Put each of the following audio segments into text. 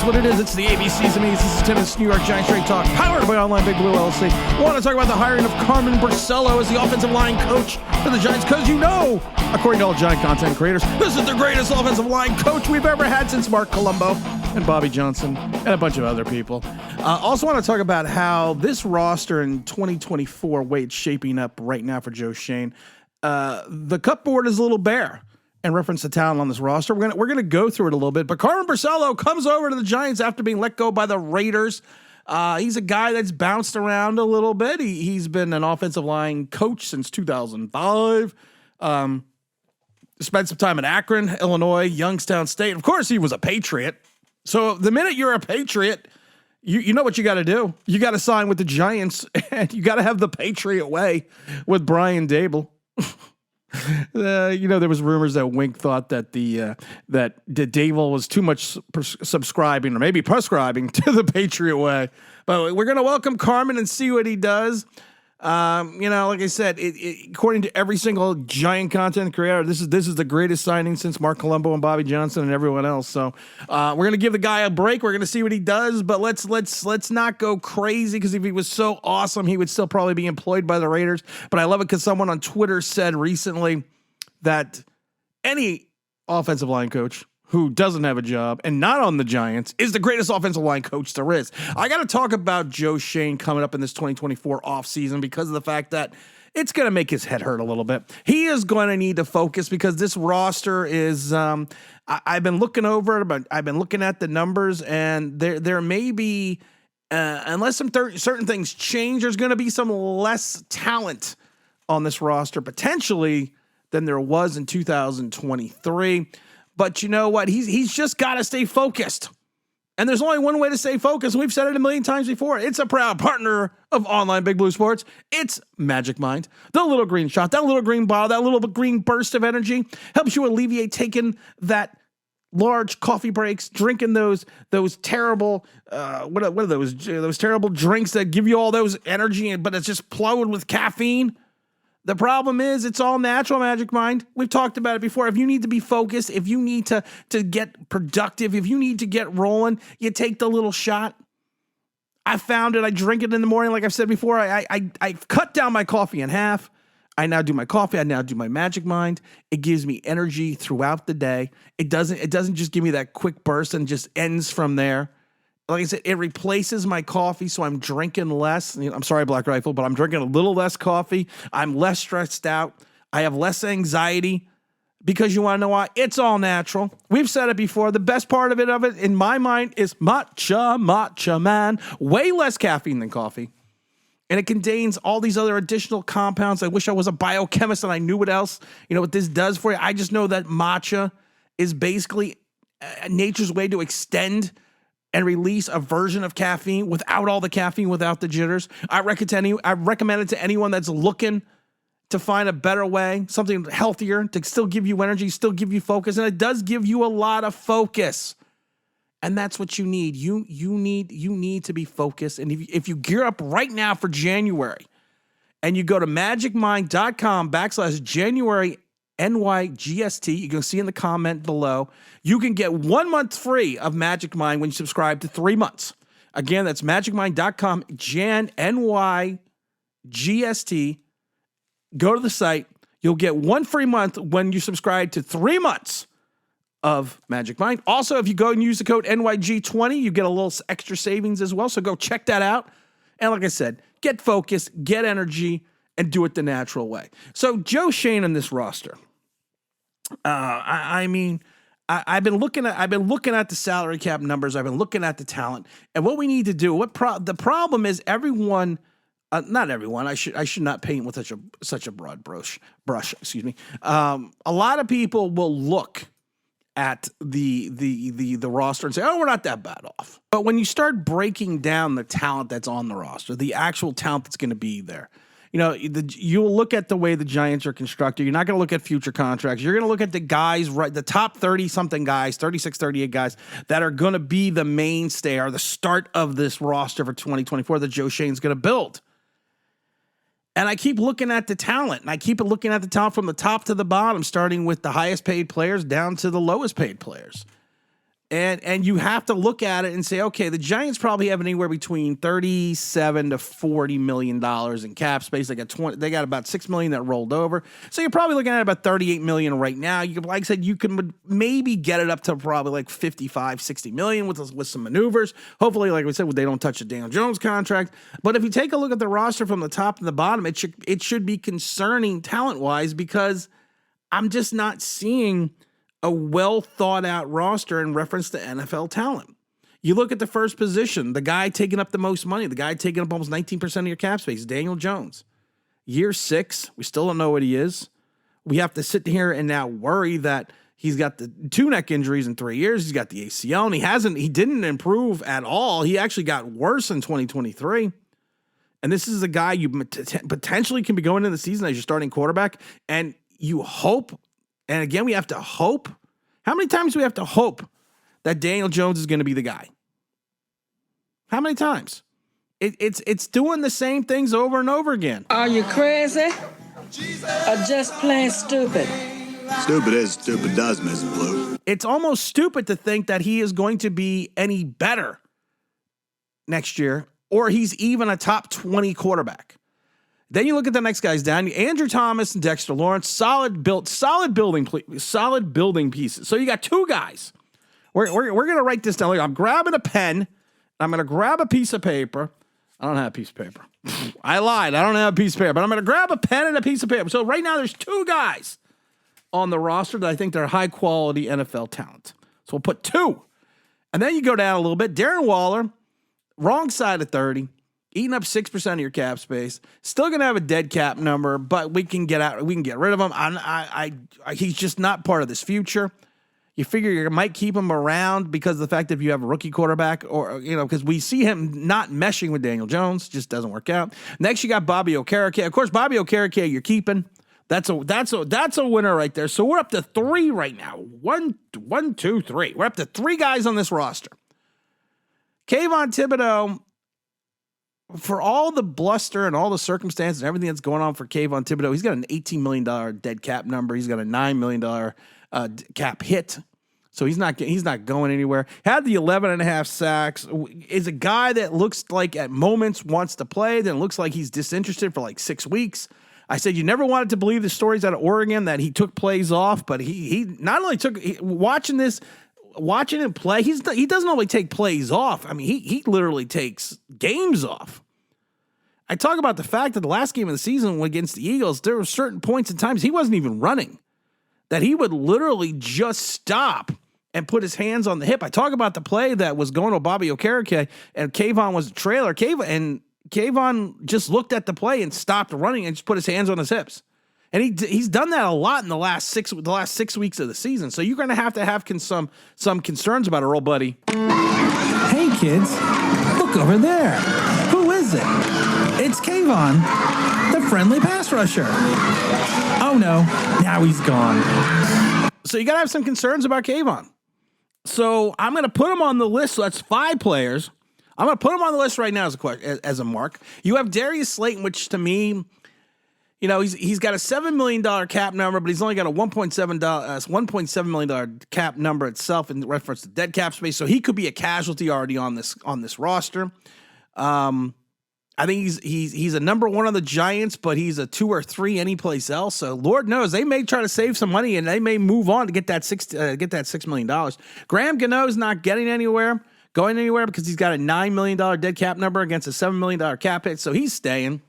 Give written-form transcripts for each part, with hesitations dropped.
what it is. It's the ABCs of me. This is Tim's New York Giants Straight Talk, powered by Online Big Blue LLC. I want to talk about the hiring of Carmen Barcelo as the offensive line coach for the Giants, because you know, according to all Giant content creators, this is the greatest offensive line coach we've ever had since Mark Colombo and Bobby Johnson and a bunch of other people. Also want to talk about how this roster in 2024, way it's shaping up right now for Joe Schoen. The cupboard is a little bare in reference to talent on this roster. We're gonna go through it a little bit, but Carmen Barcelo comes over to the Giants after being let go by the Raiders. He's a guy that's bounced around a little bit. He's been an offensive line coach since 2005. Spent some time at Akron, Illinois, Youngstown State. Of course, he was a Patriot. So the minute you're a Patriot, you know what you got to do. You got to sign with the Giants, and you got to have the Patriot way with Brian Dable. There was rumors that Wink thought that that Dable was too much subscribing or maybe prescribing to the Patriot way. But we're going to welcome Carmen and see what he does. Like I said, according to every single Giant content creator, this is the greatest signing since Mark Colombo and Bobby Johnson and everyone else. So we're gonna give the guy a break. We're gonna see what he does, but let's not go crazy, because if he was so awesome, he would still probably be employed by the Raiders. But I love it because someone on Twitter said recently that any offensive line coach who doesn't have a job and not on the Giants is the greatest offensive line coach there is. I got to talk about Joe Schoen coming up in this 2024 offseason because of the fact that it's going to make his head hurt a little bit. He is going to need to focus because this roster is, I've been looking over it, but I've been looking at the numbers, and there may be, unless some certain things change, there's going to be some less talent on this roster potentially than there was in 2023. But you know what? He's just got to stay focused. And there's only one way to stay focused. We've said it a million times before. It's a proud partner of Online Big Blue Sports. It's Magic Mind. The little green shot, that little green bottle, that little green burst of energy helps you alleviate taking that large coffee breaks, drinking those terrible, what are those terrible drinks that give you all those energy, but it's just plowed with caffeine. The problem is it's all natural, Magic Mind. We've talked about it before. If you need to be focused, if you need to get productive, if you need to get rolling, you take the little shot. I found it. I drink it in the morning. Like I've said before, I've cut down my coffee in half. I now do my coffee. I now do my Magic Mind. It gives me energy throughout the day. It doesn't just give me that quick burst and just ends from there. Like I said, it replaces my coffee, so I'm drinking less. I'm sorry, Black Rifle, but I'm drinking a little less coffee. I'm less stressed out. I have less anxiety because you want to know why? It's all natural. We've said it before. The best part of it, in my mind, is matcha man. Way less caffeine than coffee. And it contains all these other additional compounds. I wish I was a biochemist and I knew what else, what this does for you. I just know that matcha is basically nature's way to extend and release a version of caffeine without all the caffeine, without the jitters. I recommend it to anyone that's looking to find a better way, something healthier, to still give you energy, still give you focus. And it does give you a lot of focus. And that's what you need. You need to be focused. And if you gear up right now for January and you go to magicmind.com/January NYGST, you can see in the comment below, you can get 1 month free of Magic Mind when you subscribe to 3 months. Again, that's magicmind.com, Jan NYGST. Go to the site. You'll get 1 free month when you subscribe to 3 months of Magic Mind. Also, if you go and use the code NYG20, you get a little extra savings as well. So go check that out. And like I said, get focused, get energy, and do it the natural way. So Joe Schoen in this roster. I've been looking at the salary cap numbers. I've been looking at the talent, and what we need to do. The problem is everyone, not everyone. I should not paint with such a broad brush. Excuse me. A lot of people will look at the roster and say, "Oh, we're not that bad off." But when you start breaking down the talent that's on the roster, the actual talent that's going to be there. You'll look at the way the Giants are constructed. You're not going to look at future contracts. You're going to look at the guys, right, the top 30-something guys, 36, 38 guys that are going to be the mainstay or the start of this roster for 2024 that Joe Schoen's going to build. And I keep looking at the talent, and I keep looking at the talent from the top to the bottom, starting with the highest paid players down to the lowest paid players. And you have to look at it and say, okay, the Giants probably have anywhere between $37 to $40 million in cap space. They got about $6 million that rolled over. So you're probably looking at about $38 million right now. You could, like I said, you can maybe get it up to probably like $55, $60 million with some maneuvers. Hopefully, like we said, they don't touch the Daniel Jones contract. But if you take a look at the roster from the top to the bottom, it should be concerning talent-wise, because I'm just not seeing a well thought out roster in reference to NFL talent. You look at the first position, the guy taking up the most money, the guy taking up almost 19% of your cap space, Daniel Jones. Year 6, we still don't know what he is. We have to sit here and now worry that he's got the 2 neck injuries in 3 years. He's got the ACL, and he didn't improve at all. He actually got worse in 2023. And this is a guy you potentially can be going into the season as your starting quarterback, and you hope. And again, we have to hope. How many times do we have to hope that Daniel Jones is going to be the guy? How many times? It's doing the same things over and over again. Are you crazy? Or just plain stupid? Stupid is, stupid does, Miss Blue. It's almost stupid to think that he is going to be any better next year, or he's even a top 20 quarterback. Then you look at the next guys down, Andrew Thomas and Dexter Lawrence, solid building pieces. So you got 2 guys. We're going to write this down. I'm grabbing a pen. I'm going to grab a piece of paper. I don't have a piece of paper. I lied. I don't have a piece of paper, but I'm going to grab a pen and a piece of paper. So right now there's 2 guys on the roster that I think they're high quality NFL talent. So we'll put 2. And then you go down a little bit. Darren Waller, wrong side of 30. Eating up 6% of your cap space, still gonna have a dead cap number, but we can get rid of him. He's just not part of this future. You figure you might keep him around because of the fact that if you have a rookie quarterback, or because we see him not meshing with Daniel Jones, just doesn't work out. Next, you got Bobby Okereke. Of course, Bobby Okereke you're keeping. That's a winner right there. So we're up to 3 right now. 1, 2, 3. We're up to 3 guys on this roster. Kayvon Thibodeau. For all the bluster and all the circumstances and everything that's going on for Kayvon Thibodeau, he's got an $18 million dead cap number. He's got a $9 million cap hit. So he's not going anywhere. Had the 11.5 sacks. Is a guy that looks like at moments wants to play, then looks like he's disinterested for like 6 weeks. I said you never wanted to believe the stories out of Oregon that he took plays off, but he not only watching him play, he doesn't only take plays off. I mean, he literally takes games off. I talk about the fact that the last game of the season against the Eagles, there were certain points and times he wasn't even running, that he would literally just stop and put his hands on the hip. I talk about the play that was going to Bobby Okereke and Kayvon was a trailer. Kayvon just looked at the play and stopped running and just put his hands on his hips. And he's done that a lot in the last 6 weeks of the season. So you're going to have some concerns about our old buddy. Hey kids, look over there. Who is it? It's Kayvon, the friendly pass rusher. Oh no, now he's gone. So you got to have some concerns about Kayvon. So I'm going to put him on the list. So that's 5 players. I'm going to put him on the list right now as a mark. You have Darius Slayton, which to me, he's got a $7 million cap number, but he's only got a $1.7 million cap number itself in reference to dead cap space. So he could be a casualty already on this roster. I think he's a number 1 on the Giants, but he's a 2 or 3 anyplace else. So Lord knows they may try to save some money and they may move on to get that $6 million. Graham Gano's not going anywhere because he's got a $9 million dead cap number against a $7 million cap hit. So he's staying.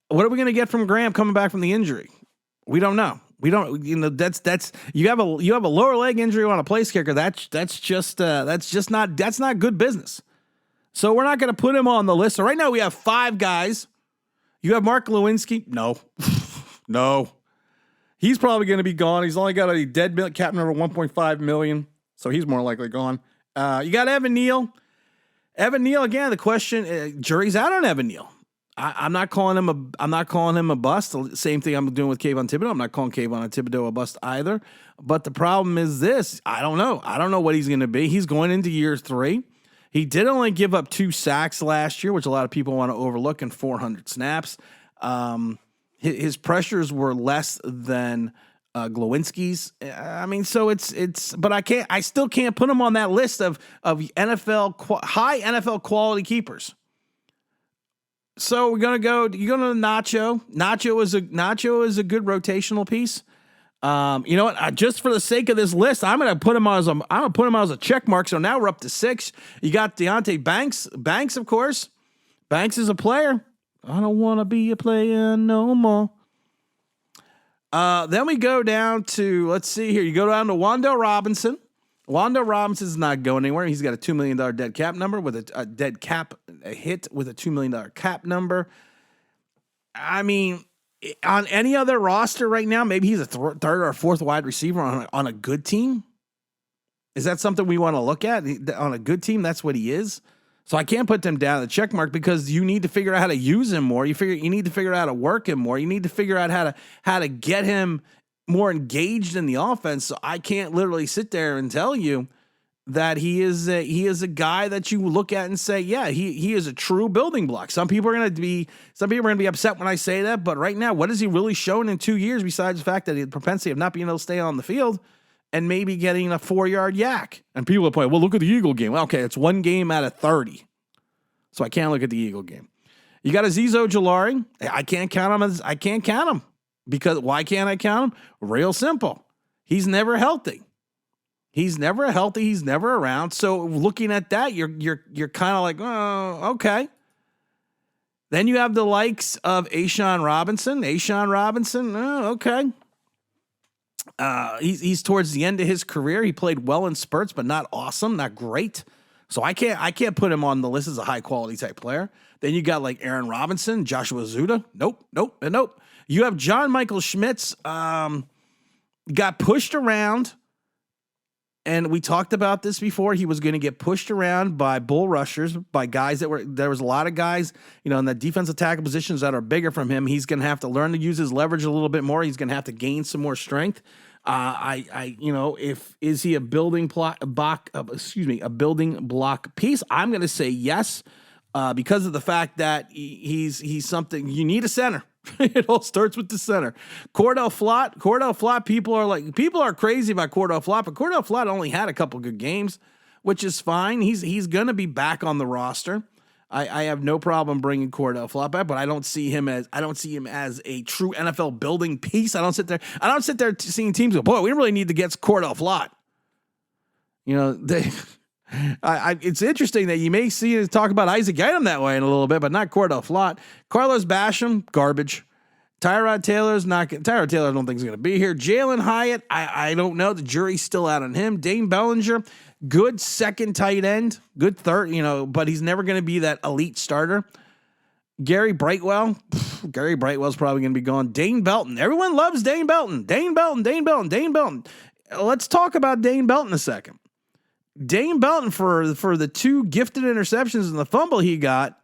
What are we going to get from Graham coming back from the injury? We don't know. We don't. That's you have a lower leg injury on a place kicker. That's not good business. So we're not going to put him on the list. So right now we have 5 guys. You have Mark Lewinsky. No. He's probably going to be gone. He's only got a dead cap number 1.5 million. So he's more likely gone. You got Evan Neal. Evan Neal again. The question: jury's out on Evan Neal. I'm not calling him a bust. The same thing I'm doing with Kayvon Thibodeau. I'm not calling Kayvon Thibodeau a bust either. But the problem is this: I don't know. I don't know what he's going to be. He's going into year 3. He did only give up 2 sacks last year, which a lot of people want to overlook, in 400 snaps. His pressures were less than Glowinski's. I mean, so but I still can't put him on that list of high NFL quality keepers. So you're going to Nacho. Nacho is a good rotational piece. You know what? Just for the sake of this list, I'm going to put him as a check mark. So now we're up to 6. You got Deonte Banks. Banks, of course. Banks is a player. I don't want to be a player no more. Then we go down to, let's see here. You go down to Wando Robinson. Wando Robinson's not going anywhere. He's got a $2 million dead cap number with a hit with a $2 million cap number. I mean, on any other roster right now, maybe he's a third or fourth wide receiver on a good team. Is that something we want to look at? On a good team, that's what he is. So I can't put them down the check mark because you need to figure out how to use him more. You need to figure out how to work him more. You need to figure out how to get him more engaged in the offense. So I can't literally sit there and tell you that he is a guy that you look at and say, yeah, he is a true building block. Some people are going to be upset when I say that, but right now, what has he really shown in 2 years besides the fact that he had the propensity of not being able to stay on the field and maybe getting a 4-yard yak? And people are playing, well, look at the Eagle game. Well, okay, it's 1 game out of 30. So I can't look at the Eagle game. You got Azeez Ojulari. I can't count him. Because why can't I count him? Real simple. He's never healthy. He's never healthy. He's never around. So looking at that, you're kind of like, oh, okay. Then you have the likes of Ashawn Robinson. Oh, okay. He's towards the end of his career. He played well in spurts, but not awesome, not great. So I can't put him on the list as a high quality type player. Then you got like Aaron Robinson, Joshua Zuda. Nope. You have John Michael Schmitz, got pushed around, and we talked about this before. He was going to get pushed around by bull rushers, by guys there was a lot of guys, in the defensive tackle positions that are bigger from him. He's going to have to learn to use his leverage a little bit more. He's going to have to gain some more strength. Is he a building block piece? I'm going to say yes, because of the fact that he's something you need a center. It all starts with the center. Cordell Flott, people are crazy about Cordell Flott, but Cordell Flott only had a couple good games, which is fine. He's going to be back on the roster. I have no problem bringing Cordell Flott back, but I don't see him as a true NFL building piece. I don't sit there seeing teams go, boy, we really need to get Cordell Flott. It's interesting that you may see us talk about Isaac Item that way in a little bit, but not Cordell Flott. Carlos Basham, garbage. Tyrod Taylor, I don't think is going to be here. Jalen Hyatt, I don't know. The jury's still out on him. Dane Bellinger, good second tight end, good third, but he's never going to be that elite starter. Gary Brightwell's probably going to be gone. Dane Belton, everyone loves Dane Belton. Let's talk about Dane Belton a second. Dane Belton, for the 2 gifted interceptions and the fumble he got,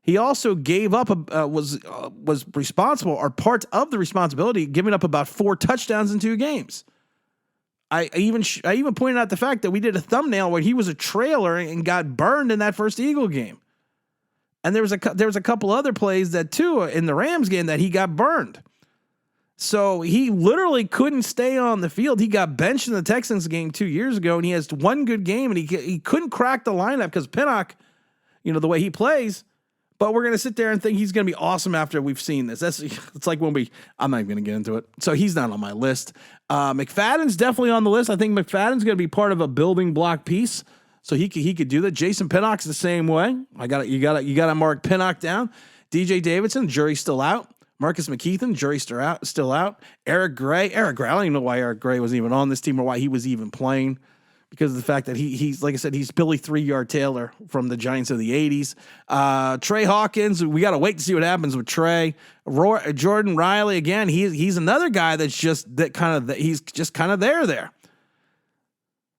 he also gave up was responsible, or part of the responsibility, giving up about 4 touchdowns in 2 games. I even pointed out the fact that we did a thumbnail where he was a trailer and got burned in that first Eagle game, and there was a couple other plays that too in the Rams game that he got burned. So he literally couldn't stay on the field. He got benched in the Texans game 2 years ago, and he has 1 good game, and he couldn't crack the lineup because Pinnock, the way he plays. But we're going to sit there and think he's going to be awesome after we've seen this. It's like when I'm not even going to get into it. So he's not on my list. McFadden's definitely on the list. I think McFadden's going to be part of a building block piece. So he could do that. Jason Pinnock's the same way. You got to mark Pinnock down. DJ Davidson, jury's still out. Marcus McKeithen, jury's still out. Eric Gray, I don't even know why Eric Gray was even on this team or why he was even playing, because of the fact that he's like I said, he's Billy 3-Yard Taylor from the Giants of the 80s. Trey Hawkins, we got to wait to see what happens with Trey. Jordan Riley, again, he's another guy that's just kind of there.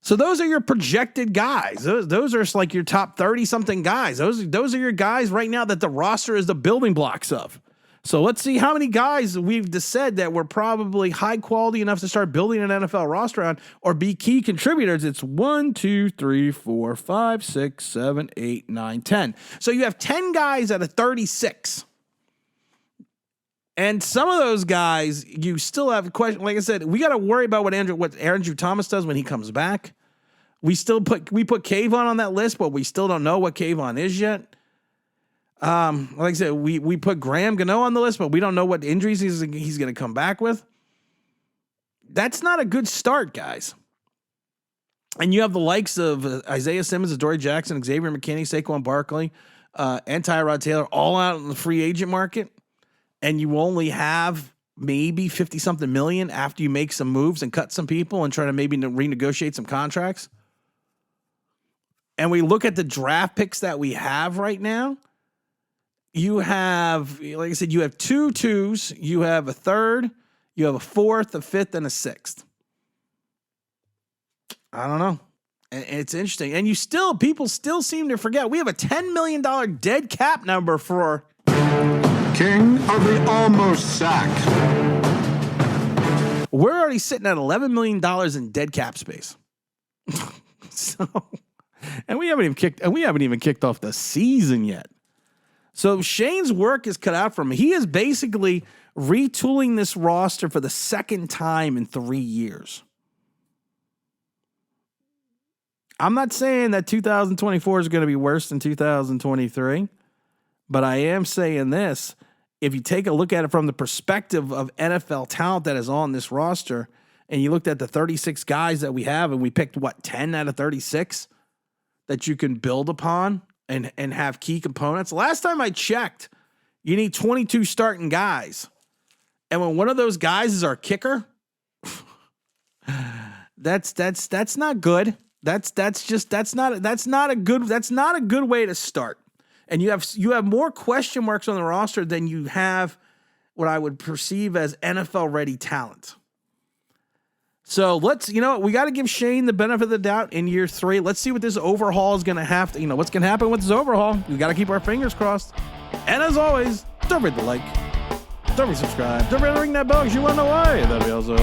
So those are your projected guys. Those are like your top 30-something guys. Those are your guys right now that the roster is the building blocks of. So let's see how many guys we've just said that were probably high quality enough to start building an NFL roster on or be key contributors. It's 1, 2, 3, 4, 5, 6, 7, 8, 9, 10. So you have 10 guys out of 36. And some of those guys, you still have questions. Like I said, we got to worry about what Andrew Thomas does when he comes back. We put Kayvon on that list, but we still don't know what Kayvon is yet. Like I said, we put Graham Gano on the list, but we don't know what injuries he's going to come back with. That's not a good start, guys. And you have the likes of Isaiah Simmons, Adoree Jackson, Xavier McKinney, Saquon Barkley, and Tyrod Taylor all out in the free agent market. And you only have maybe 50-something million after you make some moves and cut some people and try to maybe renegotiate some contracts. And we look at the draft picks that we have right now. You have, like I said, you have 2 2s, you have a 3rd, you have a 4th, a 5th, and a 6th. I don't know. And it's interesting. And people still seem to forget. We have a $10 million dead cap number for King of the almost sack. We're already sitting at $11 million in dead cap space. And we haven't even kicked off the season yet. So Shane's work is cut out for him. He is basically retooling this roster for the second time in 3 years. I'm not saying that 2024 is going to be worse than 2023, but I am saying this. If you take a look at it from the perspective of NFL talent that is on this roster, and you looked at the 36 guys that we have, and we picked, 10 out of 36 that you can build upon and have key components. Last time I checked, you need 22 starting guys. And when one of those guys is our kicker, that's not good. That's not a good way to start. And you have more question marks on the roster than you have what I would perceive as NFL ready talent. So we got to give Shane the benefit of the doubt in year 3. Let's see what this overhaul is going to have to, what's going to happen with this overhaul. We got to keep our fingers crossed. And as always, don't forget to like, don't forget to subscribe, don't forget to ring that bell because you want to know why. That'd be awesome.